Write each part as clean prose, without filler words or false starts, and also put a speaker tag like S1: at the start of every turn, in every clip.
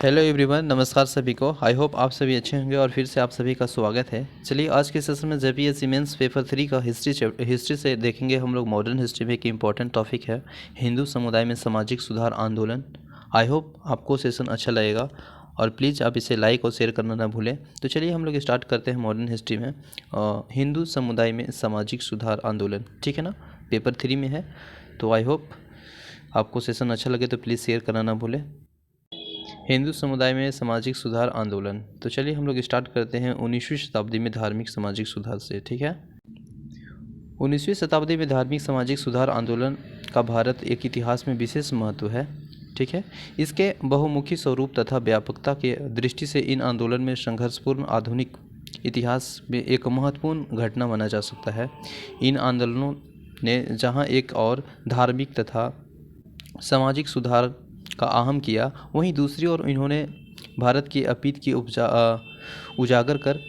S1: Hello everyone, नमस्कार सभी को। आई होप आप सभी अच्छे होंगे और फिर से आप सभी का स्वागत है। चलिए आज के सेशन में जेपीएससी मेंस पेपर 3 का हिस्ट्री से देखेंगे हम लोग। मॉडर्न हिस्ट्री में एक इम्पॉर्टेंट टॉपिक है हिंदू समुदाय में सामाजिक सुधार आंदोलन। आई होप आपको सेशन अच्छा लगेगा और प्लीज़ आप इसे लाइक और शेयर करना ना भूलें। तो चलिए हम लोग स्टार्ट करते हैं मॉडर्न हिस्ट्री में हिंदू समुदाय में सामाजिक सुधार आंदोलन। ठीक है ना, पेपर 3 में है। तो आई होप आपको सेशन अच्छा लगे तो प्लीज़ शेयर करना ना भूलें। हिंदू समुदाय में सामाजिक सुधार आंदोलन। तो चलिए हम लोग स्टार्ट करते हैं 19वीं शताब्दी में धार्मिक सामाजिक सुधार से। ठीक है, 19वीं शताब्दी में धार्मिक सामाजिक सुधार आंदोलन का भारत एक इतिहास में विशेष महत्व है। ठीक है, इसके बहुमुखी स्वरूप तथा व्यापकता के दृष्टि से इन आंदोलन में संघर्षपूर्ण आधुनिक इतिहास में एक महत्वपूर्ण घटना माना जा सकता है। इन आंदोलनों ने जहां एक और धार्मिक तथा सामाजिक सुधार का आह्वान किया, वहीं दूसरी ओर इन्होंने भारत की अतीत की उजागर कर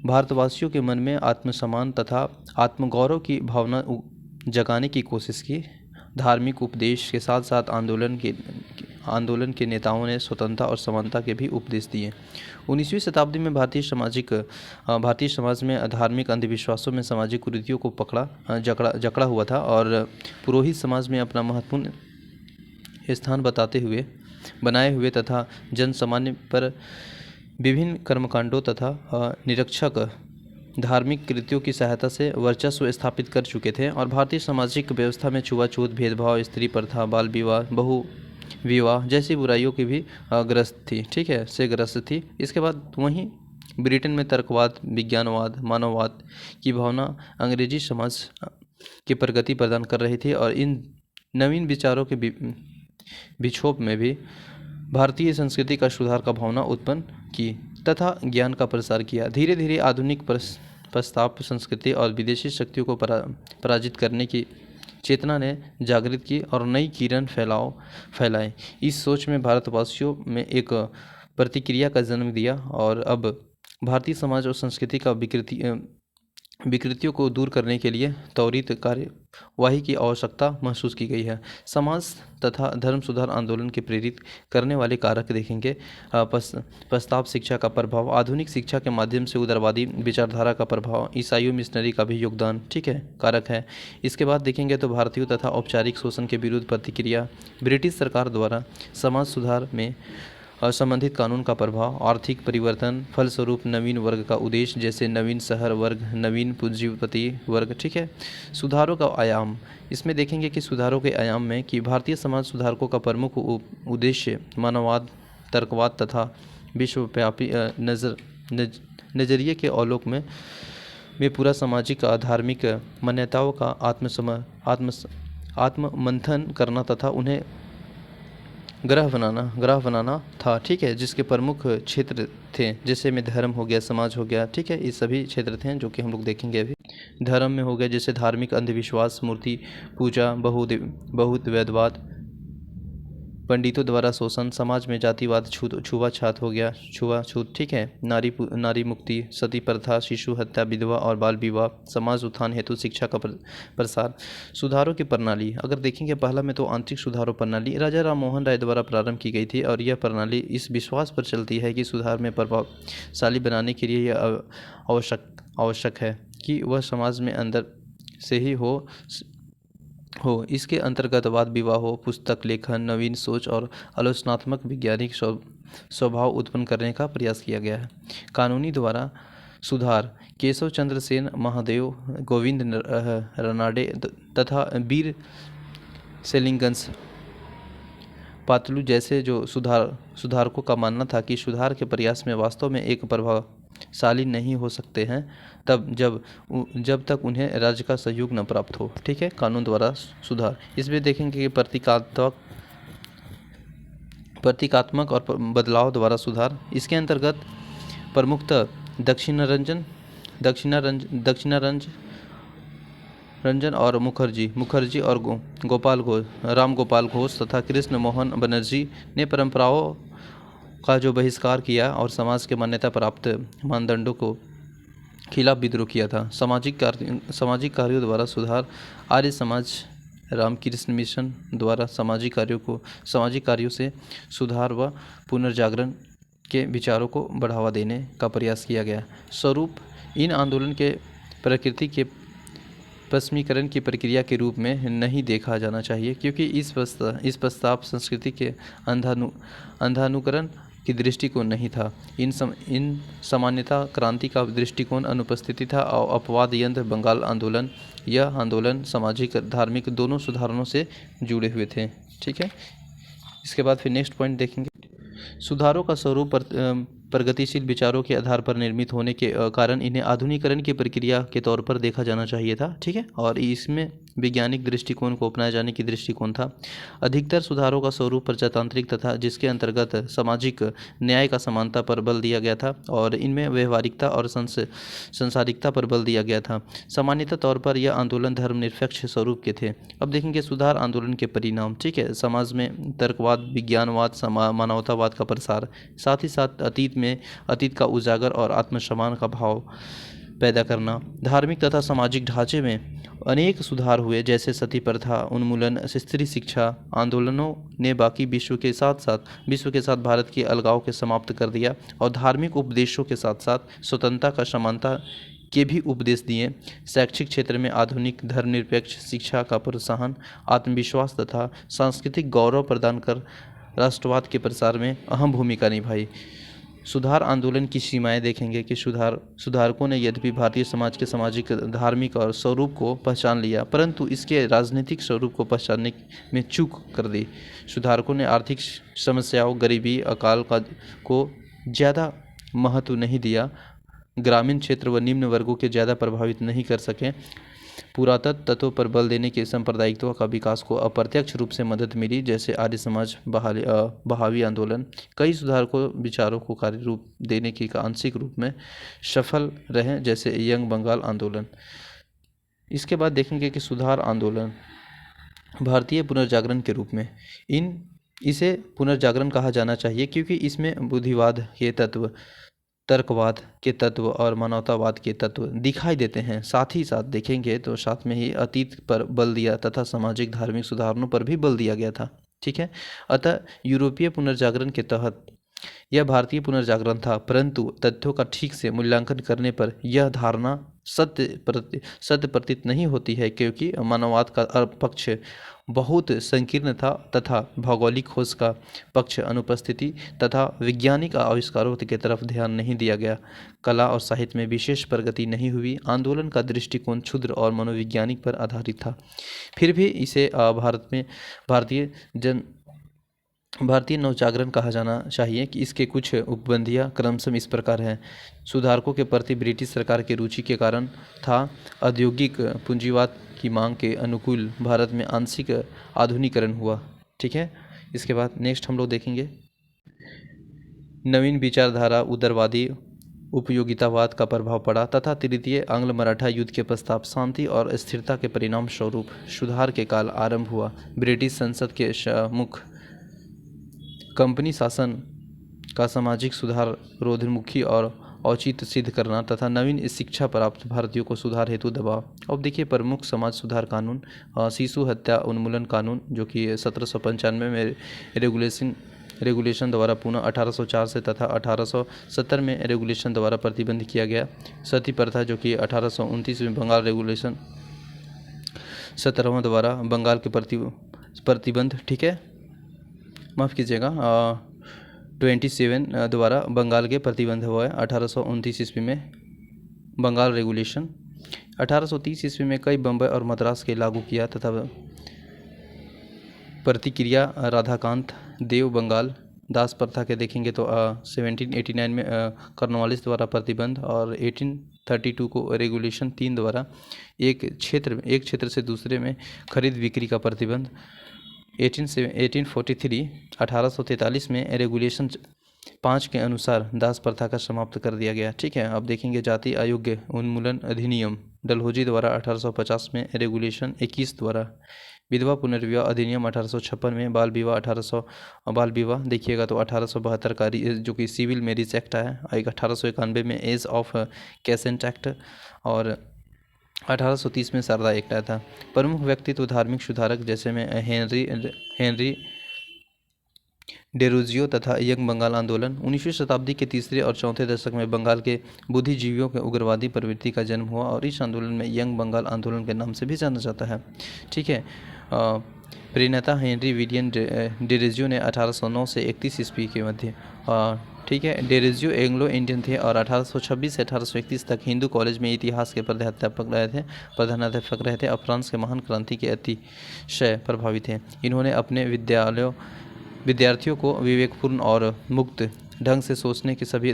S1: भारतवासियों के मन में आत्मसम्मान तथा आत्मगौरव की भावना जगाने की कोशिश की। धार्मिक उपदेश के साथ साथ आंदोलन के नेताओं ने स्वतंत्रता और समानता के भी उपदेश दिए। 19वीं शताब्दी में भारतीय समाज में धार्मिक अंधविश्वासों में सामाजिक कुरीतियों को जकड़ा हुआ था और पुरोहित समाज में अपना महत्वपूर्ण स्थान बनाए हुए तथा जन सामान्य पर विभिन्न कर्मकांडों तथा निरक्षक धार्मिक कृत्यों की सहायता से वर्चस्व स्थापित कर चुके थे और भारतीय सामाजिक व्यवस्था में छुआछूत, भेदभाव, स्त्री प्रथा, बाल विवाह, बहु विवाह जैसी बुराइयों की भी ग्रस्त थी। ठीक है, से ग्रस्त थी। इसके बाद वहीं ब्रिटेन में तर्कवाद, विज्ञानवाद, मानववाद की भावना अंग्रेजी समाज की प्रगति प्रदान कर रही थी और इन नवीन विचारों के विक्षोभ में भी भारतीय संस्कृति का सुधार का भावना उत्पन्न की तथा ज्ञान का प्रसार किया। धीरे धीरे आधुनिक प्रस्ताव संस्कृति और विदेशी शक्तियों को पराजित करने की चेतना ने जागृत की और नई किरण फैलाए। इस सोच में भारतवासियों में एक प्रतिक्रिया का जन्म दिया और अब भारतीय समाज और संस्कृति का विकृतियों को दूर करने के लिए त्वरित कार्यवाही की आवश्यकता महसूस की गई है। समाज तथा धर्म सुधार आंदोलन के प्रेरित करने वाले कारक देखेंगे। प्रस्ताव शिक्षा का प्रभाव, आधुनिक शिक्षा के माध्यम से उदारवादी विचारधारा का प्रभाव, ईसाई मिशनरी का भी योगदान, ठीक है, कारक है। इसके बाद देखेंगे तो भारतीय तथा औपचारिक शोषण के विरुद्ध प्रतिक्रिया, ब्रिटिश सरकार द्वारा समाज सुधार में संबंधित कानून का प्रभाव, आर्थिक परिवर्तन, फलस्वरूप नवीन वर्ग का उद्देश्य जैसे नवीन शहर वर्ग, नवीन पूंजीपति वर्ग। ठीक है, सुधारों का आयाम, इसमें देखेंगे कि सुधारों के आयाम में कि भारतीय समाज सुधारकों का प्रमुख उद्देश्य मानववाद, तर्कवाद तथा विश्वव्यापी नजरिए के आलोक में पूरा सामाजिक धार्मिक मान्यताओं का आत्ममंथन करना तथा उन्हें ग्रह बनाना था। ठीक है, जिसके प्रमुख क्षेत्र थे जैसे में धर्म हो गया, समाज हो गया। ठीक है, ये सभी क्षेत्र थे जो कि हम लोग देखेंगे अभी। धर्म में हो गया जैसे धार्मिक अंधविश्वास, मूर्ति पूजा, बहुत्ववाद, पंडितों द्वारा शोषण, समाज में जातिवाद, छुआछूत हो गया, छुआछूत। ठीक है, नारी मुक्ति, सती प्रथा, शिशु हत्या, विधवा और बाल विवाह, समाज उत्थान हेतु शिक्षा का प्रसार। सुधारों की प्रणाली अगर देखेंगे, पहला में तो आंतरिक सुधारों प्रणाली राजा राम मोहन राय द्वारा प्रारंभ की गई थी और यह प्रणाली इस विश्वास पर चलती है कि सुधार में प्रभावशाली बनाने के लिए यह आवश्यक है कि वह समाज में अंदर से ही हो। इसके अंतर्गत वाद विवाह हो, पुस्तक लेखन, नवीन सोच और आलोचनात्मक वैज्ञानिक स्वभाव उत्पन्न करने का प्रयास किया गया है। कानूनी द्वारा सुधार, केशव चंद्र सेन, महादेव गोविंद रनाडे तथा वीर सेलिंगन्स पातलू जैसे जो सुधारकों का मानना था कि सुधार के प्रयास में वास्तव में एक प्रभावशाली नहीं हो सकते हैं जब तक उन्हें राज्य का सहयोग न प्राप्त हो। ठीक है, कानून द्वारा सुधार, इसमें देखेंगे कि प्रतीकात्मक और बदलाव द्वारा सुधार। इसके अंतर्गत प्रमुखतः दक्षिणारंजन और मुखर्जी और राम गोपाल घोष तथा कृष्ण मोहन बनर्जी ने परंपराओं का जो बहिष्कार किया और समाज के मान्यता प्राप्त मानदंडों को खिलाफ विद्रोह किया था। सामाजिक कार्यों द्वारा सुधार, आर्य समाज रामकृष्ण मिशन द्वारा सामाजिक कार्यों से सुधार व पुनर्जागरण के विचारों को बढ़ावा देने का प्रयास किया गया। स्वरूप, इन आंदोलन के प्रकृति के पश्चिमीकरण की प्रक्रिया के रूप में नहीं देखा जाना चाहिए, क्योंकि इस प्रस्ताव संस्कृति के अंधानुकरण की दृष्टिकोण नहीं था। इन सामान्यता क्रांति का दृष्टिकोण अनुपस्थिति था और अपवाद यंत्र बंगाल आंदोलन, यह आंदोलन सामाजिक धार्मिक दोनों सुधारों से जुड़े हुए थे। ठीक है, इसके बाद फिर नेक्स्ट पॉइंट देखेंगे। सुधारों का स्वरूप प्रगतिशील विचारों के आधार पर निर्मित होने के कारण इन्हें आधुनिकीकरण की प्रक्रिया के तौर पर देखा जाना चाहिए था। ठीक है, और इसमें वैज्ञानिक दृष्टिकोण को अपनाए जाने की दृष्टिकोण था। अधिकतर सुधारों का स्वरूप प्रजातांत्रिक तथा जिसके अंतर्गत सामाजिक न्याय का समानता पर बल दिया गया था और इनमें व्यवहारिकता और संसारिकता पर बल दिया गया था। सामान्यतः तौर पर यह आंदोलन धर्मनिरपेक्ष स्वरूप के थे। अब देखेंगे सुधार आंदोलन के परिणाम। ठीक है, समाज में तर्कवाद, विज्ञानवाद, मानवतावाद का प्रसार, साथ ही साथ अतीत का उजागर और आत्मसम्मान का भाव पैदा करना। धार्मिक तथा सामाजिक ढांचे में अनेक सुधार हुए, जैसे सती प्रथा उन्मूलन, स्त्री शिक्षा आंदोलनों ने बाकी विश्व के साथ भारत के अलगाव के समाप्त कर दिया और धार्मिक उपदेशों के साथ साथ स्वतंत्रता का समानता के भी उपदेश दिए। शैक्षिक क्षेत्र में आधुनिक धर्मनिरपेक्ष शिक्षा का प्रोत्साहन, आत्मविश्वास तथा सांस्कृतिक गौरव प्रदान कर राष्ट्रवाद के प्रसार में अहम भूमिका निभाई। सुधार आंदोलन की सीमाएं देखेंगे कि सुधारकों ने यद्यपि भारतीय समाज के सामाजिक, धार्मिक और स्वरूप को पहचान लिया, परंतु इसके राजनीतिक स्वरूप को पहचानने में चूक कर दी। सुधारकों ने आर्थिक समस्याओं, गरीबी, अकाल को ज़्यादा महत्व नहीं दिया, ग्रामीण क्षेत्र व निम्न वर्गों के ज़्यादा प्रभावित नहीं कर सके। पुरातत्व तत्वों पर बल देने के सांप्रदायिकता का विकास को अप्रत्यक्ष रूप से मदद मिली, जैसे आर्य समाज बहावी आंदोलन। कई सुधारकों विचारों को कार्य रूप देने की आंशिक रूप में सफल रहे, जैसे यंग बंगाल आंदोलन। इसके बाद देखेंगे कि सुधार आंदोलन भारतीय पुनर्जागरण के रूप में इसे पुनर्जागरण कहा जाना चाहिए, क्योंकि इसमें बुद्धिवाद के तत्व, तर्कवाद के तत्व और मानवतावाद के तत्व दिखाई देते हैं। साथ ही साथ देखेंगे तो साथ में ही अतीत पर बल दिया तथा सामाजिक धार्मिक सुधारों पर भी बल दिया गया था। ठीक है, अतः यूरोपीय पुनर्जागरण के तहत यह भारतीय पुनर्जागरण था, परंतु तथ्यों का ठीक से मूल्यांकन करने पर यह धारणा सत्य प्रतीत नहीं होती है, क्योंकि मानववाद का पक्ष बहुत संकीर्ण था तथा भौगोलिक खोज का पक्ष अनुपस्थिति तथा वैज्ञानिक आविष्कारों की तरफ ध्यान नहीं दिया गया। कला और साहित्य में विशेष प्रगति नहीं हुई। आंदोलन का दृष्टिकोण क्षुद्र और मनोवैज्ञानिक पर आधारित था। फिर भी इसे भारतीय नवजागरण कहा जाना चाहिए कि इसके कुछ उपबंधियाँ क्रमशः इस प्रकार हैं। सुधारकों के प्रति ब्रिटिश सरकार की रुचि के कारण था। औद्योगिक पूंजीवाद की मांग के अनुकूल भारत में आंशिक आधुनिकीकरण हुआ। ठीक है, इसके बाद नेक्स्ट हम लोग देखेंगे नवीन विचारधारा, उदारवादी उपयोगितावाद का प्रभाव पड़ा तथा तृतीय आंग्ल मराठा युद्ध के पश्चात शांति और स्थिरता के परिणाम स्वरूप सुधार के काल आरंभ हुआ। ब्रिटिश संसद के मुख कंपनी शासन का सामाजिक सुधार, रोधमुखी और औचित्य सिद्ध करना तथा नवीन शिक्षा प्राप्त भारतीयों को सुधार हेतु दबाव। अब देखिए प्रमुख समाज सुधार कानून, शिशु हत्या उन्मूलन कानून जो कि 1795 में रेगुलेशन द्वारा पुनः 1804 से तथा 1870 में रेगुलेशन द्वारा प्रतिबंध किया गया। सती प्रथा जो कि 1829 में बंगाल रेगुलेशन 17वां द्वारा बंगाल के प्रतिबंध, ठीक है, माफ़ कीजिएगा, 27 द्वारा बंगाल के प्रतिबंध हुआ है 1829 ईस्वी में बंगाल रेगुलेशन। 1830 ईस्वी में कई बम्बई और मद्रास के लागू किया तथा प्रतिक्रिया राधाकांत देव बंगाल दास प्रथा के देखेंगे तो 1789 में कॉर्नवालिस द्वारा प्रतिबंध और 1832 को रेगुलेशन 3 द्वारा एक क्षेत्र से दूसरे में खरीद बिक्री का प्रतिबंध। 1843 में रेगुलेशन 5 के अनुसार दास प्रथा का समाप्त कर दिया गया। ठीक है, अब देखेंगे जाति आयोग उन्मूलन अधिनियम डलहौजी द्वारा 1850 में रेगुलेशन 21 द्वारा विधवा पुनर्विवाह अधिनियम 1856 में बाल विवाह देखिएगा तो 1872 का जो कि सिविल मैरिज एक्ट है, 1891 में एज ऑफ कैसेंट एक्ट और 1830 में शारदा एक्ट आया था। प्रमुख व्यक्तित्व धार्मिक सुधारक जैसे में हेनरी डेरोजियो तथा यंग बंगाल आंदोलन। 19वीं शताब्दी के तीसरे और चौथे दशक में बंगाल के बुद्धिजीवियों के उग्रवादी प्रवृत्ति का जन्म हुआ और इस आंदोलन में यंग बंगाल आंदोलन के नाम से भी जाना जाता है। ठीक है। प्रणेता हेनरी विलियम डेरोजियो ने 1809 से 31 ईस्वी के मध्य ठीक है, डेरोजियो एंग्लो इंडियन थे और 1826 से 1831 तक हिंदू कॉलेज में इतिहास के प्रधानाध्यापक रहे थे और फ्रांस के महान क्रांति के अतिशय प्रभावित थे। इन्होंने अपने विद्यार्थियों को विवेकपूर्ण और मुक्त ढंग से सोचने के सभी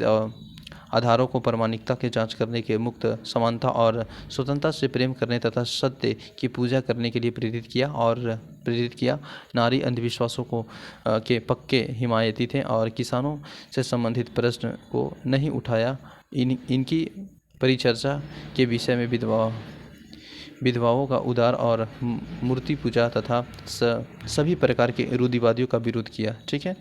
S1: आधारों को प्रामाणिकता की जांच करने के, मुक्त समानता और स्वतंत्रता से प्रेम करने तथा सत्य की पूजा करने के लिए प्रेरित किया। नारी अंधविश्वासों के पक्के हिमायती थे और किसानों से संबंधित प्रश्न को नहीं उठाया। इनकी परिचर्चा के विषय में विधवाओं का उदार और मूर्ति पूजा तथा सभी प्रकार के रूढ़िवादियों का विरोध किया। ठीक है।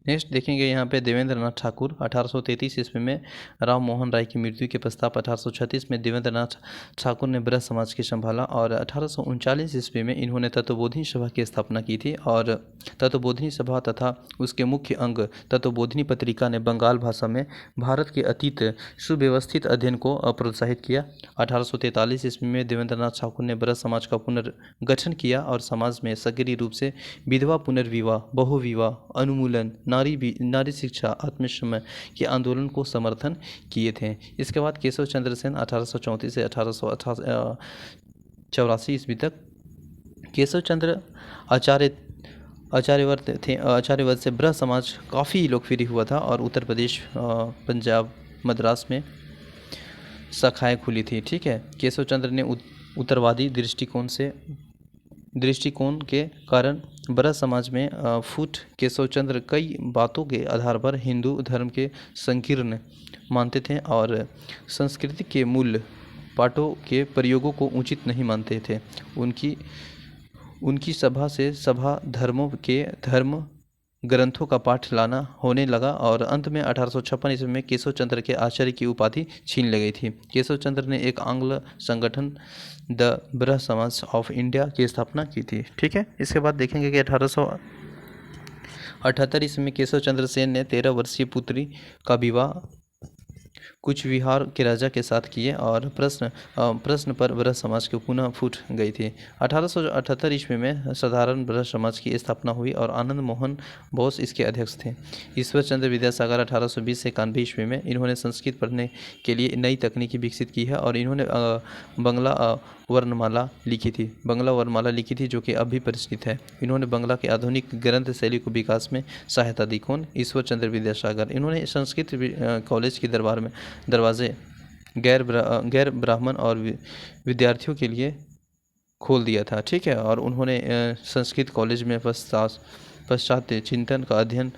S1: नेक्स्ट देखेंगे यहाँ पे देवेंद्र नाथ ठाकुर। 1833 ईस्वी में राम मोहन राय की मृत्यु के पश्चात 1836 में देवेंद्र नाथ ठाकुर ने ब्रज समाज की संभाला और 1839 ईस्वी में इन्होंने तत्वबोधिनी सभा की स्थापना की थी और तत्वबोधिनी सभा तथा उसके मुख्य अंग तत्वबोधिनी पत्रिका ने बंगाल भाषा में भारत के अतीत सुव्यवस्थित अध्ययन को प्रोत्साहित किया। 1843 ईस्वी में देवेंद्र नाथ ठाकुर ने ब्रज समाज का पुनर्गठन किया और समाज में सक्रिय रूप से विधवा पुनर्विवाह, बहुविवाह, अनुमूलन, नारी शिक्षा, आत्मसमय के आंदोलन को समर्थन किए थे। इसके बाद केशव चंद्र सेन 1834 से 1884 ईस्वी तक केशव चंद्र आचार्यवर्त थे। आचार्यवर्त से ब्रज समाज काफ़ी लोकप्रिय हुआ था और उत्तर प्रदेश, पंजाब, मद्रास में शाखाएं खुली थी। ठीक है। केशव चंद्र ने उत्तरवादी दृष्टिकोण के कारण ब्रज समाज में फूट केशव चंद्र कई बातों के आधार पर हिंदू धर्म के संकीर्ण मानते थे और संस्कृति के मूल पाठों के प्रयोगों को उचित नहीं मानते थे। उनकी सभा से सभा धर्मों के धर्म ग्रंथों का पाठ लाना होने लगा और अंत में 1856 ईस्वी में केशव चंद्र के आचार्य की उपाधि छीन ली गई थी। केशव चंद्र ने एक आंग्ल संगठन द ब्रज समाज ऑफ इंडिया की स्थापना की थी। ठीक है। इसके बाद देखेंगे कि 1878 ईस्वी में केशव चंद्र सेन ने 13 वर्षीय पुत्री का विवाह कुछ विहार के राजा के साथ किए और प्रश्न पर ब्रज समाज की पुनः फूट गई थी। 1878 ईस्वी में साधारण ब्रज समाज की स्थापना हुई और आनंद मोहन बोस इसके अध्यक्ष थे। ईश्वर चंद्र विद्यासागर 1820 से 91 ईस्वी में इन्होंने संस्कृत पढ़ने के लिए नई तकनीकी विकसित की है और इन्होंने बंगला वर्णमाला लिखी थी जो कि अब भी प्रचलित है। इन्होंने बंगला के आधुनिक ग्रंथ शैली को विकास में सहायता दी। कौन? ईश्वर चंद्र विद्यासागर। इन्होंने संस्कृत कॉलेज के दरवाजे गैर ब्राह्मण और विद्यार्थियों के लिए खोल दिया था। ठीक है। और उन्होंने संस्कृत कॉलेज में पाश्चात्य चिंतन का अध्ययन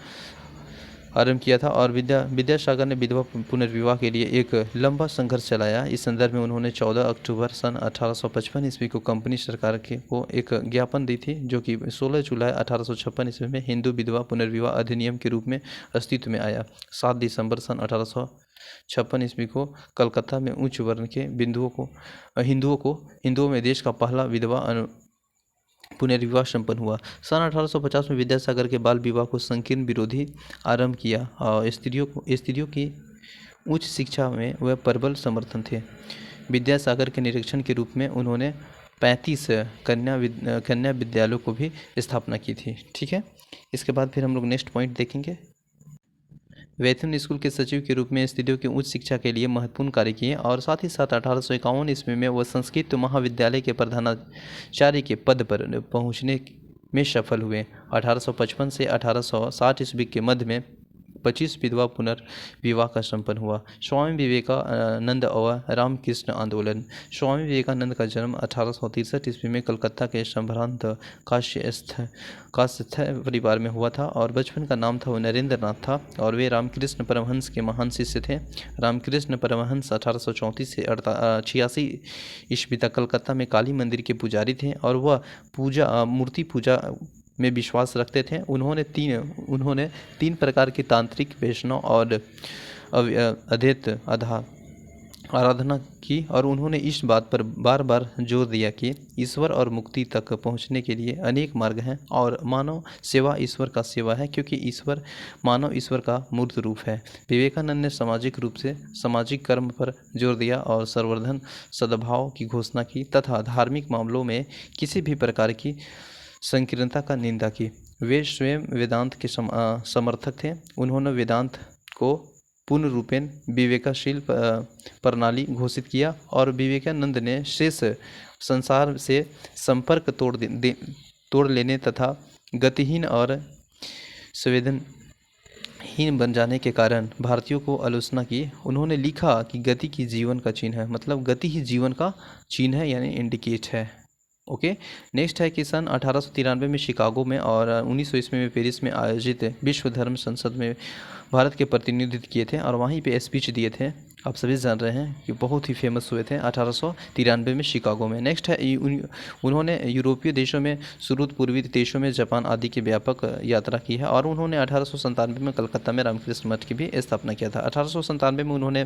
S1: आरंभ किया था और विद्यासागर ने विधवा पुनर्विवाह के लिए एक लंबा संघर्ष चलाया। इस संदर्भ में उन्होंने 14 अक्टूबर सन 1855 ईस्वी को कंपनी सरकार को एक ज्ञापन दी थी जो कि 16 जुलाई 1856 ईस्वी में हिंदू विधवा पुनर्विवाह अधिनियम के रूप में अस्तित्व में आया। 7 दिसंबर सन 1856 ईस्वी को कलकत्ता में उच्च वर्ण के हिंदुओं में देश का पहला विधवा पुनर्विवाह संपन्न हुआ। सन 1850 में विद्यासागर के बाल विवाह को संकीर्ण विरोधी आरंभ किया और स्त्रियों की उच्च शिक्षा में वह प्रबल समर्थन थे। विद्यासागर के निरीक्षण के रूप में उन्होंने 35 कन्या विद्यालयों को भी स्थापना की थी। ठीक है। इसके बाद फिर हम लोग नेक्स्ट पॉइंट देखेंगे। वैथुन स्कूल के सचिव के रूप में स्त्रियों की उच्च शिक्षा के लिए महत्वपूर्ण कार्य किए और साथ ही साथ 1851 ईस्वी में वह संस्कृत महाविद्यालय के प्रधानाचार्य के पद पर पहुंचने में सफल हुए। 1855 से 1860 ईस्वी के मध्य में 25 विधवा पुनर्विवाह का संपन्न हुआ। स्वामी विवेकानंद और रामकृष्ण आंदोलन। स्वामी विवेकानंद का जन्म 1863 ईस्वी में कलकत्ता के संभ्रांत कायस्थ परिवार में हुआ था और बचपन का नाम था वो नरेंद्र नाथ था और वे रामकृष्ण परमहंस के महान शिष्य थे। रामकृष्ण परमहंस 1834 से 86 ईस्वी तक कलकत्ता में काली मंदिर के पुजारी थे और वह मूर्ति पूजा में विश्वास रखते थे। उन्होंने तीन प्रकार की तांत्रिक, वैष्णव और अद्वैत आराधना की और उन्होंने इस बात पर बार बार जोर दिया कि ईश्वर और मुक्ति तक पहुंचने के लिए अनेक मार्ग हैं और मानव सेवा ईश्वर का सेवा है, क्योंकि मानव ईश्वर का मूर्त रूप है। विवेकानंद ने सामाजिक रूप से सामाजिक कर्म पर जोर दिया और संवर्धन सद्भाव की घोषणा की तथा धार्मिक मामलों में किसी भी प्रकार की संकीर्णता का निंदा की। वे स्वयं वेदांत के समर्थक थे। उन्होंने वेदांत को पूर्ण रूपेण विवेकशील प्रणाली घोषित किया और विवेकानंद ने शेष संसार से संपर्क तोड़ लेने तथा गतिहीन और संवेदनहीन बन जाने के कारण भारतीयों को आलोचना की। उन्होंने लिखा कि गति की जीवन का चिन्ह है, मतलब गति ही जीवन का चिन्ह है, यानी इंडिकेट है। ओके, नेक्स्ट है कि सन 1893 में शिकागो में और 1900 ईस्वी में पेरिस में आयोजित विश्व धर्म संसद में भारत के प्रतिनिधित्व किए थे और वहीं पे स्पीच दिए थे। आप सभी जान रहे हैं कि बहुत ही फेमस हुए थे 1893 में शिकागो में। नेक्स्ट है उन्होंने यूरोपीय देशों में सुदूर पूर्वी देशों में जापान आदि की व्यापक यात्रा की है और उन्होंने 1897 में कलकत्ता में रामकृष्ण मठ की भी स्थापना किया था। 1897 में उन्होंने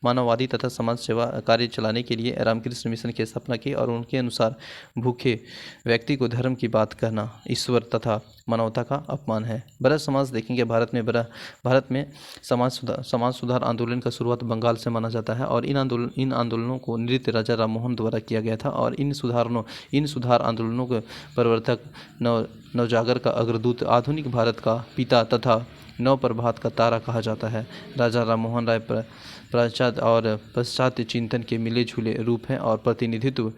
S1: मानववादी तथा समाज सेवा कार्य चलाने के लिए रामकृष्ण मिशन की स्थापना की और उनके अनुसार भूखे व्यक्ति को धर्म की बात कहना ईश्वर तथा मानवता का अपमान है। ब्रज समाज देखेंगे, भारत में समाज सुधार आंदोलन का शुरुआत बंगाल से माना जाता है और इन आंदोलनों को नृत्य राजा राम मोहन द्वारा किया गया था और इन सुधार आंदोलनों के प्रवर्तक नवजागर का अग्रदूत, आधुनिक भारत का पिता तथा नव प्रभात का तारा कहा जाता है। राजा राम मोहन राय पाश्चात्य चिंतन के मिले जुले रूप हैं और प्रतिनिधित्व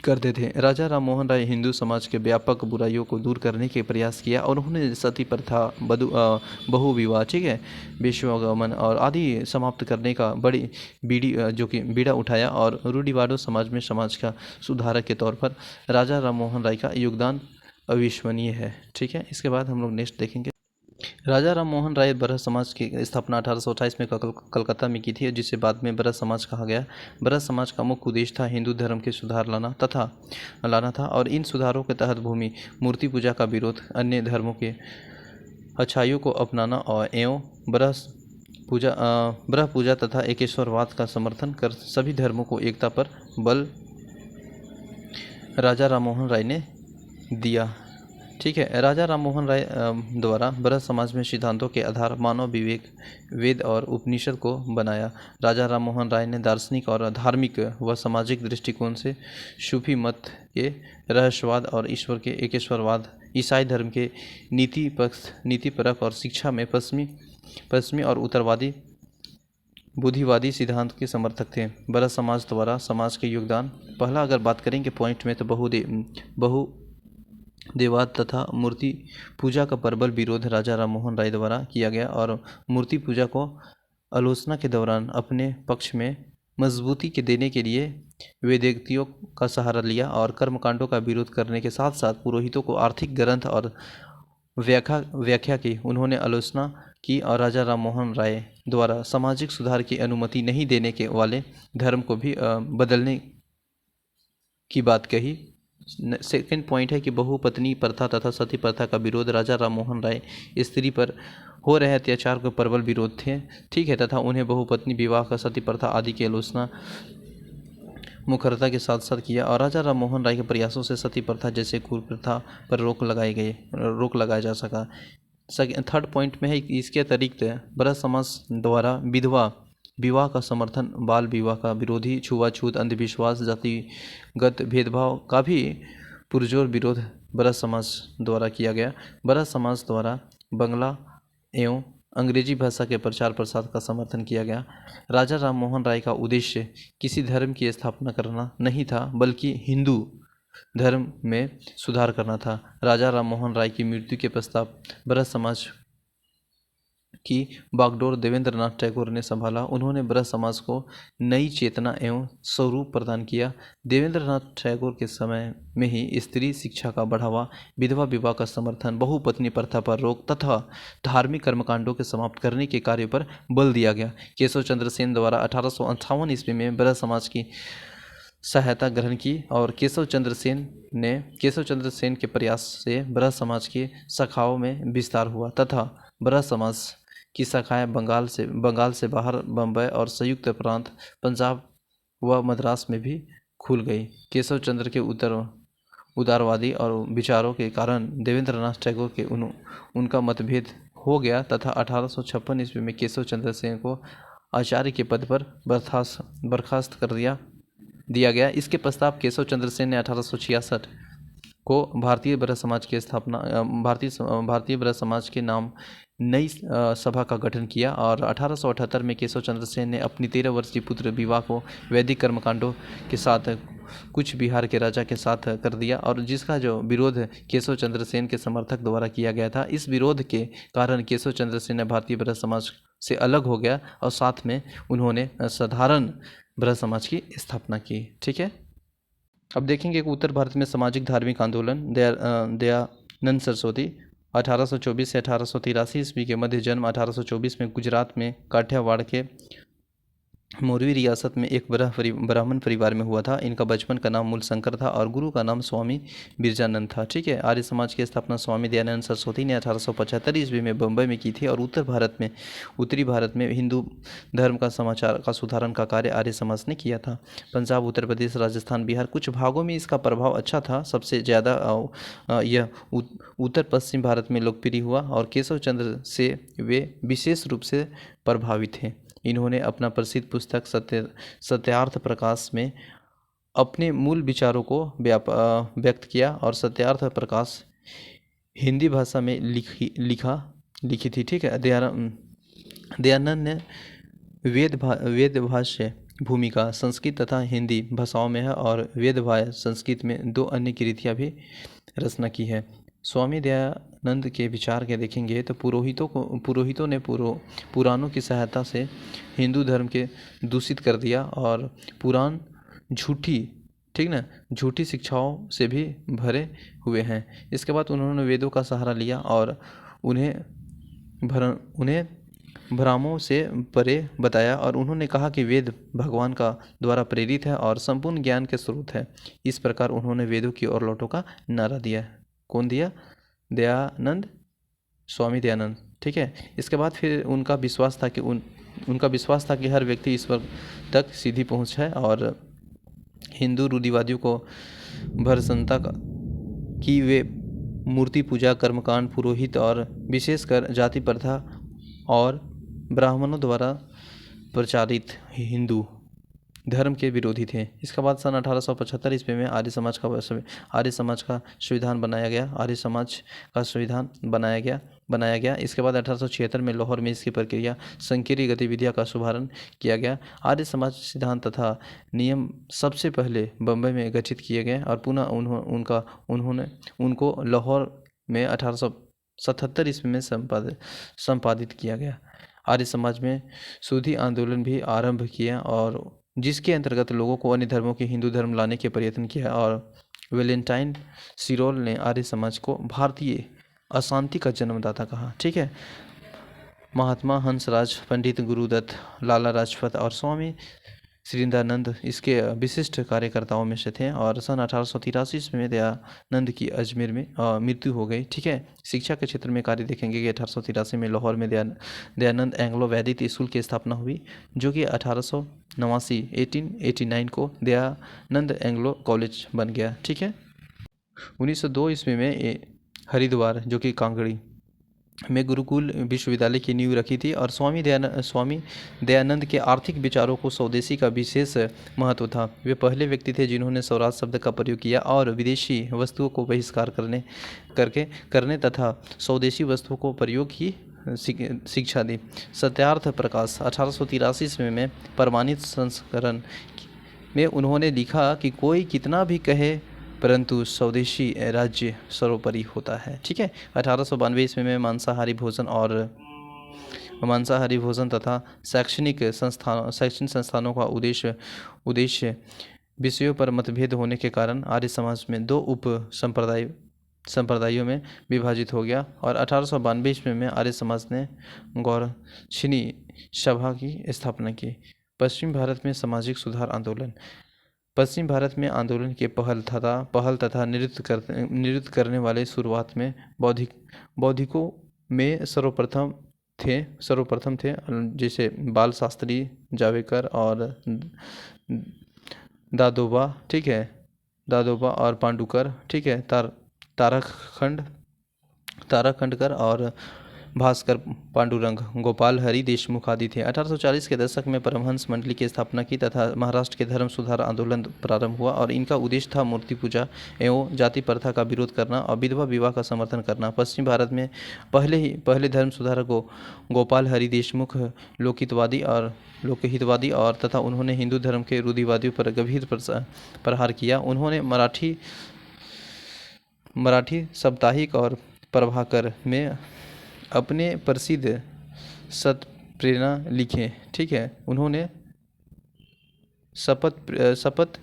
S1: करते थे। राजा राम मोहन राय हिंदू समाज के व्यापक बुराइयों को दूर करने के प्रयास किया और उन्होंने सती प्रथा, बहुविवाह, ठीक है, विश्वागमन और आदि समाप्त करने का बीड़ा उठाया और रूढ़िवादी समाज में समाज का सुधारक के तौर पर राजा राम मोहन राय का योगदान अविस्मरणीय है। ठीक है, इसके बाद हम लोग नेक्स्ट देखेंगे। राजा राम मोहन राय ब्रज समाज की स्थापना 1828 में कलकत्ता में की थी, जिसे बाद में ब्रज समाज कहा गया। ब्रज समाज का मुख्य उद्देश्य था हिंदू धर्म के सुधार लाना था और इन सुधारों के तहत भूमि मूर्ति पूजा का विरोध, अन्य धर्मों के अच्छाइयों को अपनाना और एवं ब्रज पूजा तथा एकेश्वरवाद का समर्थन कर सभी धर्मों को एकता पर बल राजा राम मोहन राय ने दिया। ठीक है, राजा राम मोहन राय द्वारा ब्रज समाज में सिद्धांतों के आधार मानव विवेक, वेद और उपनिषद को बनाया। राजा राम मोहन राय ने दार्शनिक और धार्मिक व सामाजिक दृष्टिकोण से सूफी मत के रहस्यवाद और ईश्वर के एकेश्वरवाद, ईसाई धर्म के नीतिपरक और शिक्षा में पश्चिमी और उत्तरवादी बुद्धिवादी सिद्धांत के समर्थक थे। ब्रज समाज द्वारा समाज के योगदान, पहला अगर बात करेंगे पॉइंट में, तो बहुदेवाद तथा मूर्ति पूजा का प्रबल विरोध राजा राम मोहन राय द्वारा किया गया और मूर्ति पूजा को आलोचना के दौरान अपने पक्ष में मजबूती के देने के लिए वेदांतियों का सहारा लिया और कर्मकांडों का विरोध करने के साथ साथ पुरोहितों को आर्थिक ग्रंथ और व्याख्या की उन्होंने आलोचना की और राजा राम मोहन राय द्वारा सामाजिक सुधार की अनुमति नहीं देने के वाले धर्म को भी बदलने की बात कही। सेकंड पॉइंट है कि बहुपत्नी प्रथा तथा सती प्रथा का विरोध। राजा राम मोहन राय स्त्री पर हो रहे अत्याचार के प्रबल विरोध थे, ठीक है, तथा उन्हें बहुपत्नी विवाह का सती प्रथा आदि की आलोचना मुखरता के साथ साथ किया और राजा राम मोहन राय के प्रयासों से सती प्रथा जैसे कुप्रथा पर रोक लगाया जा सका। थर्ड पॉइंट में है इसके अतिरिक्त ब्रज समाज द्वारा विधवा विवाह का समर्थन, बाल विवाह का विरोधी, छुआछूत, अंधविश्वास, जातिगत भेदभाव का भी पुरजोर विरोध ब्रज समाज द्वारा किया गया। ब्रज समाज द्वारा बंगला एवं अंग्रेजी भाषा के प्रचार प्रसार का समर्थन किया गया। राजा राम मोहन राय का उद्देश्य किसी धर्म की स्थापना करना नहीं था, बल्कि हिंदू धर्म में सुधार करना था। राजा राम मोहन राय की मृत्यु के पश्चात ब्रज समाज की बागडोर देवेंद्र नाथ टैगोर ने संभाला। उन्होंने ब्रज समाज को नई चेतना एवं स्वरूप प्रदान किया। देवेंद्र नाथ टैगोर के समय में ही स्त्री शिक्षा का बढ़ावा, विधवा विवाह का समर्थन, बहुपत्नी प्रथा पर रोक तथा धार्मिक कर्मकांडों के समाप्त करने के कार्य पर बल दिया गया। केशव चंद्र सेन द्वारा 1858 ईस्वी में ब्रज समाज की सहायता ग्रहण की और केशव चंद्र सेन के प्रयास से ब्रज समाज की शाखाओं में विस्तार हुआ तथा ब्रज समाज की शाखाएं बंगाल से बाहर बम्बई और संयुक्त प्रांत पंजाब व मद्रास में भी खुल गई। केशव चंद्र के उदारवादी और विचारों के कारण देवेंद्रनाथ टैगोर के उनका मतभेद हो गया तथा 1856 ईस्वी में केशव चंद्र सेन को आचार्य के पद पर बर्खास्त कर दिया गया। इसके पश्चात केशव चंद्र सेन ने 1866 को भारतीय ब्रह्म समाज की स्थापना भारतीय ब्रह्म समाज के नाम नई सभा का गठन किया और 1878 में केशव चंद्र सेन ने अपनी 13 वर्षीय पुत्र विवाह को वैदिक कर्मकांडों के साथ कुछ बिहार के राजा के साथ कर दिया और जिसका जो विरोध केशव चंद्र सेन के समर्थक द्वारा किया गया था। इस विरोध के कारण केशव चंद्र सेन ने भारतीय ब्रह्म समाज से अलग हो गया और साथ में उन्होंने साधारण ब्रह्म समाज की स्थापना की। ठीक है, अब देखेंगे कि उत्तर भारत में सामाजिक धार्मिक आंदोलन दयानंद सरस्वती 1824 से 1883 ईस्वी के मध्य जन्म 1824 में गुजरात में काठियावाड़ के मोरवी रियासत में एक ब्राह्मण परिवार में हुआ था। इनका बचपन का नाम मूलशंकर था और गुरु का नाम स्वामी बिरजानंद था। ठीक है, आर्य समाज की स्थापना स्वामी दयानंद सरस्वती ने 1875 ईस्वी में बम्बई में की थी और उत्तरी भारत में हिंदू धर्म का सुधारण का कार्य आर्य समाज ने किया था। पंजाब, उत्तर प्रदेश, राजस्थान, बिहार कुछ भागों में इसका प्रभाव अच्छा था। सबसे ज़्यादा यह उत्तर पश्चिम भारत में लोकप्रिय हुआ और केशव चंद्र से वे विशेष रूप से प्रभावित थे। इन्होंने अपना प्रसिद्ध पुस्तक सत्यार्थ प्रकाश में अपने मूल विचारों को व्यक्त किया और सत्यार्थ प्रकाश हिंदी भाषा में लिखी थी। ठीक है, दयानंद ने वेद भाष्य भूमिका संस्कृत तथा हिंदी भाषाओं में है और वेद भाष्य संस्कृत में 2 अन्य कृतियाँ भी रचना की है। स्वामी दयानंद के विचार के देखेंगे तो पुरोहितों ने पुराणों की सहायता से हिंदू धर्म के दूषित कर दिया और पुराण झूठी शिक्षाओं से भी भरे हुए हैं। इसके बाद उन्होंने वेदों का सहारा लिया और उन्हें भ्रमों से परे बताया और उन्होंने कहा कि वेद भगवान का द्वारा प्रेरित है और संपूर्ण ज्ञान के स्रोत है। इस प्रकार उन्होंने वेदों की ओर लौटो का नारा दिया। कौन दिया? स्वामी दयानंद। ठीक है, इसके बाद फिर उनका विश्वास था कि हर व्यक्ति ईश्वर तक सीधी पहुंच है और हिंदू रूढ़िवादियों को भरसनता कि वे मूर्ति पूजा, कर्मकांड, पुरोहित और विशेषकर जाति प्रथा और ब्राह्मणों द्वारा प्रचारित हिंदू धर्म के विरोधी थे। इसके बाद सन 1875 ईस्वी में आर्य समाज का संविधान बनाया गया। इसके बाद 1876 में लाहौर में इसकी प्रक्रिया संकीर्ण गतिविधियां का शुभारंभ किया गया। आर्य समाज सिद्धांत तथा नियम सबसे पहले बम्बई में गठित किए गए और पुनः उनको लाहौर में 1877 ईस्वी में संपादित किया गया। आर्य समाज में सूदी आंदोलन भी आरंभ किया और जिसके अंतर्गत लोगों को अन्य धर्मों के हिंदू धर्म लाने के प्रयत्न किया और वैलेंटाइन सिरोल ने आर्य समाज को भारतीय अशांति का जन्मदाता कहा। ठीक है, महात्मा हंसराज, पंडित गुरुदत्त, लाला लाजपत और स्वामी श्रीदानंद इसके विशिष्ट कार्यकर्ताओं में से थे और सन 1883 ईस्वी में दयानंद की अजमेर में मृत्यु हो गई। ठीक है, शिक्षा के क्षेत्र में कार्य देखेंगे कि 1883 में लाहौर में दयानंद एंग्लो वैदिक स्कूल की स्थापना हुई जो कि 1889 को दयानंद एंग्लो कॉलेज बन गया। ठीक है, 1902 ईस्वी में हरिद्वार जो कि कांगड़ी में गुरुकुल विश्वविद्यालय की नींव रखी थी और स्वामी दयानंद के आर्थिक विचारों को स्वदेशी का विशेष महत्व था। वे पहले व्यक्ति थे जिन्होंने स्वराज शब्द का प्रयोग किया और विदेशी वस्तुओं को बहिष्कार करने तथा स्वदेशी वस्तुओं को प्रयोग की शिक्षा दी। सत्यार्थ प्रकाश 1883 ईस्वी में प्रमाणित संस्करण में उन्होंने लिखा कि कोई कितना भी कहे परंतु स्वदेशी राज्य सर्वोपरि होता है। ठीक है, 1892 ईस्वी में मांसाहारी भोजन तथा शैक्षणिक संस्थानों का उद्देश्य विषयों पर मतभेद होने के कारण आर्य समाज में 2 उप संप्रदायों में विभाजित हो गया और 1892 ईस्वी में आर्य समाज ने गौरक्षिणी सभा की स्थापना की। पश्चिम भारत में सामाजिक सुधार आंदोलन। पश्चिम भारत में आंदोलन के पहल तथा नृत्य करने वाले शुरुआत में बौद्धिकों में सर्वप्रथम थे, सर्वप्रथम थे, जैसे बाल शास्त्री, जावड़ेकर और दादोबा, ठीक है, दादोबा और पांडुकर, ठीक है, ताराखंड ताराखंडकर और भास्कर पांडुरंग, गोपाल हरि देशमुख आदि थे। 1840 के दशक में परमहंस मंडली की स्थापना की तथा महाराष्ट्र के धर्म सुधार आंदोलन प्रारंभ हुआ और इनका उद्देश्य था मूर्ति पूजा एवं जाति प्रथा का विरोध करना और विधवा विवाह का समर्थन करना। पश्चिम भारत में पहले धर्म सुधारक गोपाल हरि देशमुख लोकहितवादी और तथा उन्होंने हिंदू धर्म के रूढ़िवादियों पर गंभीर प्रहार किया। उन्होंने मराठी साप्ताहिक और प्रभाकर में अपने प्रसिद्ध सत्प्रेरणा लिखे, ठीक है, उन्होंने शपथ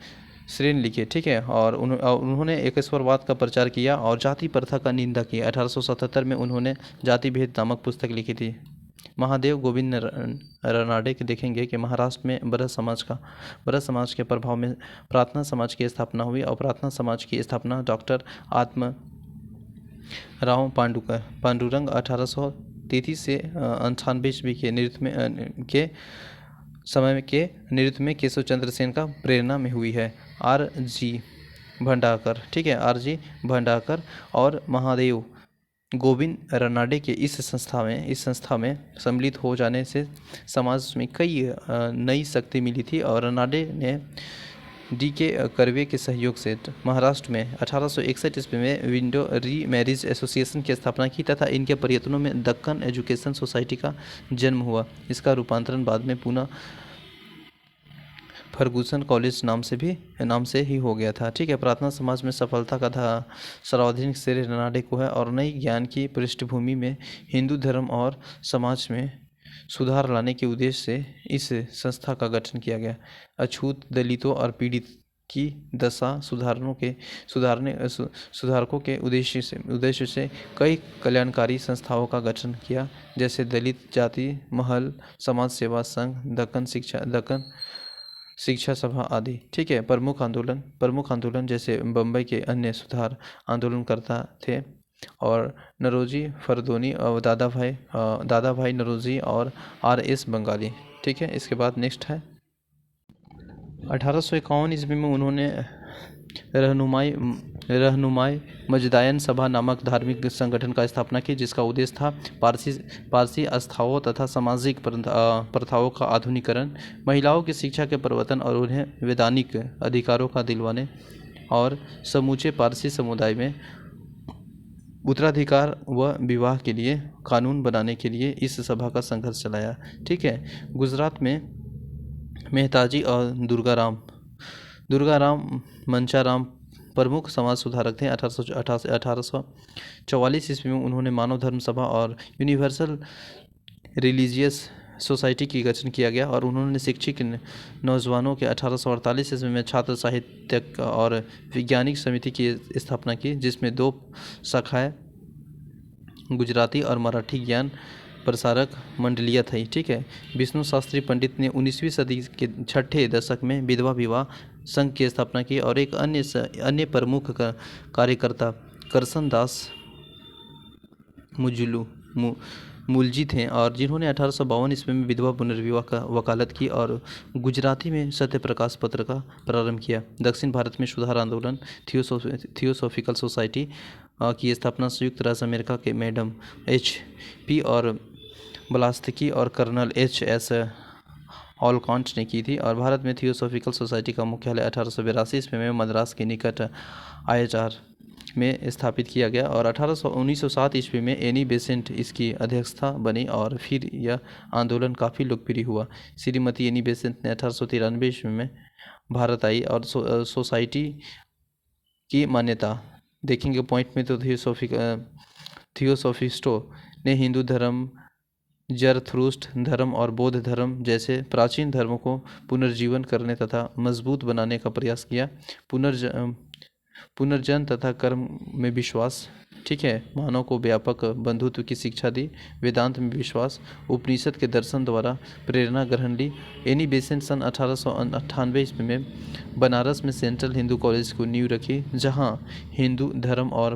S1: श्रेणी लिखे, ठीक है, और उन्होंने एकेश्वरवाद का प्रचार किया और जाति प्रथा का निंदा की। 1877 में उन्होंने जाति भेद नामक पुस्तक लिखी थी। महादेव गोविंद रनाडे के देखेंगे कि महाराष्ट्र में ब्रज समाज के प्रभाव में प्रार्थना समाज की स्थापना हुई और प्रार्थना समाज की स्थापना डॉक्टर आत्म राव पांडुरंग 1833 से 98 ईस्वी के नेतृत्व में केशव चंद्र सेन का प्रेरणा में हुई है। R.G. भंडारकर, ठीक है, R.G. भंडारकर और महादेव गोविंद रनाडे के इस संस्था में सम्मिलित हो जाने से समाज में कई नई शक्ति मिली थी और रनाडे ने D.K. कर्वे के सहयोग से महाराष्ट्र में 1861 ईस्वी में विंडो री मैरिज एसोसिएशन की स्थापना की तथा इनके प्रयत्नों में दक्कन एजुकेशन सोसाइटी का जन्म हुआ। इसका रूपांतरण बाद में पुनः फर्गुसन कॉलेज नाम से ही हो गया था, ठीक है। प्रार्थना समाज में सफलता का सर्वाधिक श्रेय रनाडे को है और नई ज्ञान की पृष्ठभूमि में हिंदू धर्म और समाज में सुधार लाने के उद्देश्य से इस संस्था का गठन किया गया। अछूत दलितों और पीड़ित की दशा सुधारकों के उद्देश्य से कई कल्याणकारी संस्थाओं का गठन किया, जैसे दलित जाति महल समाज सेवा संघ, दक्कन शिक्षा सभा आदि, ठीक है। प्रमुख आंदोलन जैसे बम्बई के अन्य सुधार आंदोलनकर्ता थे और नरोजी फरदोनी और दादा भाई नरोजी और R.S. बंगाली, ठीक है। इसके बाद नेक्स्ट है 1851 ईस्वी में उन्होंने रहनुमाई मजदायन सभा नामक धार्मिक संगठन का स्थापना की, जिसका उद्देश्य था पारसी आस्थाओं तथा सामाजिक प्रथाओं का आधुनिकीकरण, महिलाओं की शिक्षा के प्रवर्तन और उन्हें वैधानिक अधिकारों का दिलवाने और समूचे पारसी समुदाय में उत्तराधिकार व विवाह के लिए कानून बनाने के लिए इस सभा का संघर्ष चलाया, ठीक है। गुजरात में मेहताजी और दुर्गाराम मंचाराम प्रमुख समाज सुधारक थे। 1844 ईस्वी में उन्होंने मानव धर्म सभा और यूनिवर्सल रिलीजियस सोसाइटी की गठन किया गया और उन्होंने शिक्षित नौजवानों के 1848 ईस्वी में छात्र साहित्यक और वैज्ञानिक समिति की स्थापना की, जिसमें 2 शाखाएं गुजराती और मराठी ज्ञान प्रसारक मंडलियाँ थी, ठीक है। विष्णु शास्त्री पंडित ने 19वीं सदी के छठे दशक में विधवा विवाह संघ की स्थापना की और एक अन्य प्रमुख कार्यकर्ता करसन दास मुलजी थे और जिन्होंने 1852 ईस्वी में विधवा पुनर्विवाह का वकालत की और गुजराती में सत्यप्रकाश पत्र का प्रारंभ किया। दक्षिण भारत में सुधार आंदोलन थियोसॉफिकल सोसाइटी की स्थापना संयुक्त राज्य अमेरिका के मैडम H.P. और ब्लास्की और कर्नल H.S. ऑलकॉन्ट ने की थी और भारत में थियोसॉफिकल सोसाइटी का मुख्यालय 1882 ईस्वी में मद्रास के निकट IHR में स्थापित किया गया और 1907 ईस्वी में एनी बेसेंट इसकी अध्यक्षता बनी और फिर यह आंदोलन काफ़ी लोकप्रिय हुआ। श्रीमती एनी बेसेंट ने 1893 ईस्वी में भारत आई और सोसाइटी की मान्यता देखेंगे पॉइंट में तो थियोसॉफिस्टों ने हिंदू धर्म, जरथुस्त्र धर्म और बौद्ध धर्म जैसे प्राचीन धर्मों को पुनर्जीवन करने तथा मजबूत बनाने का प्रयास किया। पुनर्जन्म तथा कर्म में विश्वास, ठीक है। मानव को व्यापक बंधुत्व की शिक्षा दी, वेदांत में विश्वास, उपनिषद के दर्शन द्वारा प्रेरणा ग्रहण ली। एनी बेसेंट सन 1898 ईस्वी में बनारस में सेंट्रल हिंदू कॉलेज को नींव रखी, जहां हिंदू धर्म और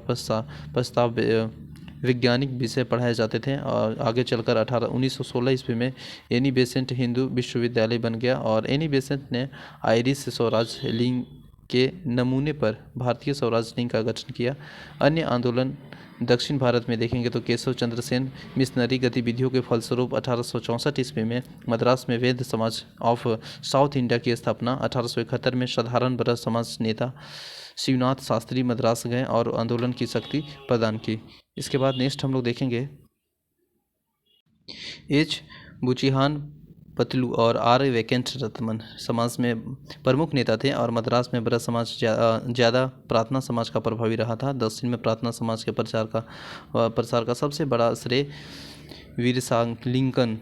S1: वैज्ञानिक विषय पढ़ाए जाते थे। और आगे चलकर 1916 ईस्वी में एनी बेसेंट हिंदू विश्वविद्यालय बन गया और एनी बेसेंट ने आयरिश स्वराज लीग के नमूने पर भारतीय स्वराज लीग का गठन किया। अन्य आंदोलन दक्षिण भारत में देखेंगे तो केशव चंद्र सेन मिशनरी गतिविधियों के फलस्वरूप 1864 ईस्वी में मद्रास में वैद्य समाज ऑफ साउथ इंडिया की स्थापना। 1871 में साधारण ब्रज समाज नेता शिवनाथ शास्त्री मद्रास गए और आंदोलन की शक्ति प्रदान की। इसके बाद नेक्स्ट हम लोग देखेंगे एच बुचिहान पतलू और आर वेंकट रत्नम समाज में प्रमुख नेता थे और मद्रास में ब्रज समाज ज़्यादा प्रार्थना समाज का प्रभावी रहा था। दक्षिण में प्रार्थना समाज के प्रसार का सबसे बड़ा श्रेय वीरसालिंगन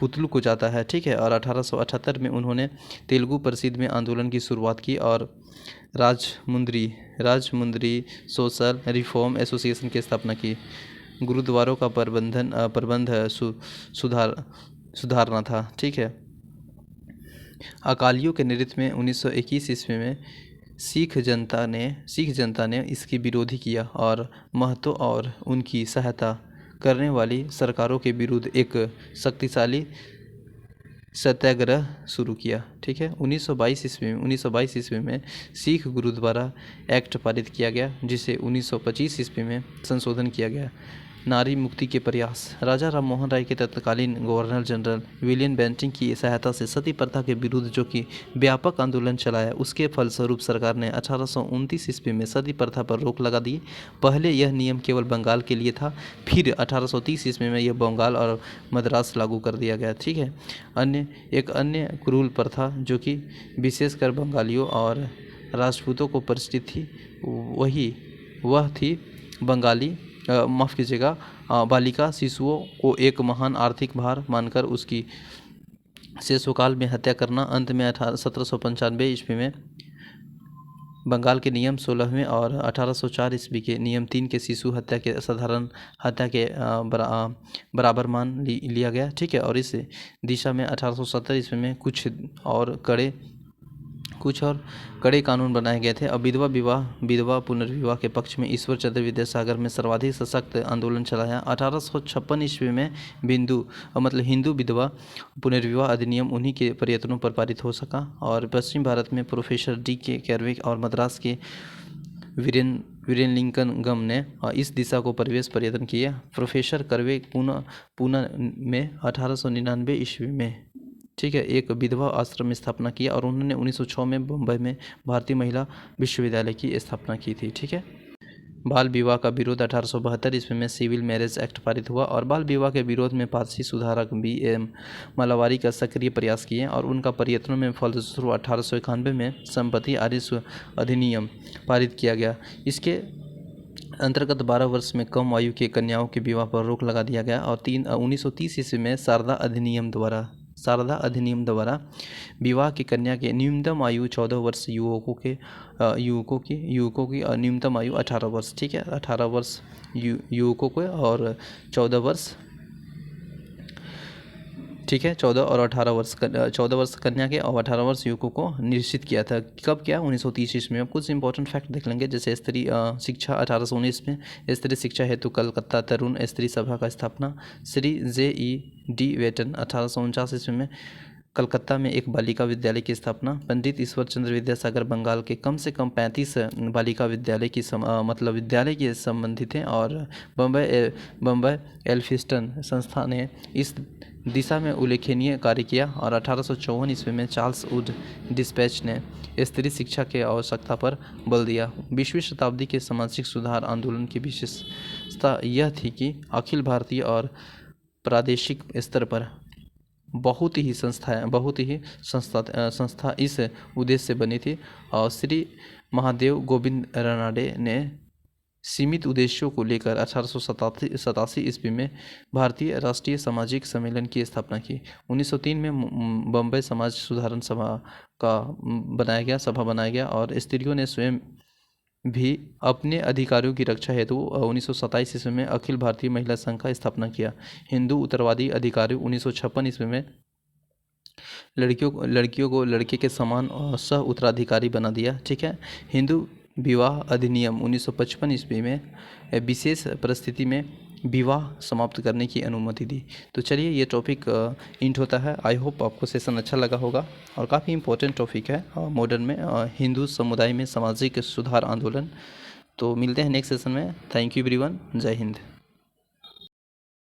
S1: पुतलू को जाता है, ठीक है। और 1878 में उन्होंने तेलुगु प्रसिद्ध में आंदोलन की शुरुआत की और राजमुंद्री सोशल रिफॉर्म एसोसिएशन की स्थापना की। गुरुद्वारों का प्रबंध सुधारना था, ठीक है। अकालियों के नेतृत्व में 1921 ईस्वी में सिख जनता ने इसकी विरोधी किया और महतो और उनकी सहायता करने वाली सरकारों के विरुद्ध एक शक्तिशाली सत्याग्रह शुरू किया, ठीक है। 1922 ईस्वी में सिख गुरुद्वारा एक्ट पारित किया गया जिसे 1925 ईस्वी में संशोधन किया गया। नारी मुक्ति के प्रयास राजा राम मोहन राय के तत्कालीन गवर्नर जनरल विलियम बेंटिंग की सहायता से सती प्रथा के विरुद्ध जो कि व्यापक आंदोलन चलाया, उसके फलस्वरूप सरकार ने 1829 ईस्वी में सती प्रथा पर रोक लगा दी। पहले यह नियम केवल बंगाल के लिए था, फिर 1830 ईस्वी में यह बंगाल और मद्रास लागू कर दिया गया, ठीक है। एक अन्य क्रूर प्रथा जो कि विशेषकर बंगालियों और राजपूतों को परिचित थी वह थी बालिका शिशुओं को एक महान आर्थिक भार मानकर उसकी शिशुकाल में हत्या करना। अंत में 1795 ईस्वी में बंगाल के नियम 16वें और 1804 ईस्वी के नियम 3 के शिशु हत्या के साधारण हत्या के बराबर मान लिया गया, ठीक है। और इस दिशा में 1870 ईस्वी में कुछ और कड़े कानून बनाए गए थे। अब विधवा पुनर्विवाह के पक्ष में ईश्वर चंद्र विद्यासागर में सर्वाधिक सशक्त आंदोलन चलाया। 1856 ईस्वी में हिंदू विधवा पुनर्विवाह अधिनियम उन्हीं के प्रयत्नों पर पारित हो सका। और पश्चिम भारत में प्रोफेसर D.K. कैरविक और मद्रास के वीरेनलिंगम ने इस दिशा को प्रयत्न किया। प्रोफेसर कर्वे पूना में 1899 ईस्वी में, ठीक है, एक विधवा आश्रम में स्थापना किया और उन्होंने 1906 में बम्बई में भारतीय महिला विश्वविद्यालय की स्थापना की थी, ठीक है। बाल विवाह का विरोध 1872 ईस्वी में सिविल मैरिज एक्ट पारित हुआ और बाल विवाह के विरोध में पारसी सुधारक B.M. मालावारी का सक्रिय प्रयास किए और उनका प्रयत्नों में फलस्वरूप 1891 में संपत्ति आदेश अधिनियम पारित किया गया। इसके अंतर्गत 12 वर्ष में कम आयु के कन्याओं के विवाह पर रोक लगा दिया गया और 1930 ईस्वी में शारदा अधिनियम द्वारा विवाह की कन्या के न्यूनतम आयु 14 वर्ष, युवकों की न्यूनतम आयु 18 वर्ष, ठीक है। 18 वर्ष युवकों को और 14 वर्ष, ठीक है, 14 वर्ष कन्या के और 18 वर्ष युवकों को निश्चित किया था। कब क्या? 1930 ईस्वी में। कुछ इंपॉर्टेंट फैक्ट देख लेंगे, जैसे स्त्री शिक्षा 1819 में, स्त्री शिक्षा हेतु कलकत्ता तरुण स्त्री सभा का स्थापना। श्री J.E.D. वेटन 1849 ईस्वी में कलकत्ता में एक बालिका विद्यालय की स्थापना। पंडित ईश्वर चंद्र विद्यासागर बंगाल के कम से कम 35 बालिका विद्यालय की विद्यालय के संबंधित हैं और बम्बई एल्फिंस्टन संस्था ने इस दिशा में उल्लेखनीय कार्य किया। और 1854 ईस्वी में चार्ल्स वुड डिस्पैच ने स्त्री शिक्षा की आवश्यकता पर बल दिया। 20वीं शताब्दी के सामाजिक सुधार आंदोलन की विशेषता यह थी कि अखिल भारतीय और प्रादेशिक स्तर पर बहुत ही संस्था इस उद्देश्य से बनी थी। और श्री महादेव गोविंद रानडे ने सीमित उद्देश्यों को लेकर 1887 ईस्वी में भारतीय राष्ट्रीय सामाजिक सम्मेलन की स्थापना की। 1903 में बम्बई समाज सुधारण सभा बनाया गया और स्त्रियों ने स्वयं भी अपने अधिकारों की रक्षा हेतु 1927 ईस्वी में अखिल भारतीय महिला संघ का स्थापना किया। हिंदू उत्तरवादी अधिकारों 1956 ईस्वी में लड़कियों को लड़के के समान सह उत्तराधिकारी बना दिया, ठीक है। हिंदू विवाह अधिनियम 1955 ईस्वी में विशेष परिस्थिति में विवाह समाप्त करने की अनुमति दी। तो चलिए ये टॉपिक इंट होता है। आई होप आपको सेशन अच्छा लगा होगा और काफ़ी इम्पोर्टेंट टॉपिक है मॉडर्न में हिंदू समुदाय में सामाजिक सुधार आंदोलन। तो मिलते हैं नेक्स्ट सेशन में। Thank you everyone. जय हिंद।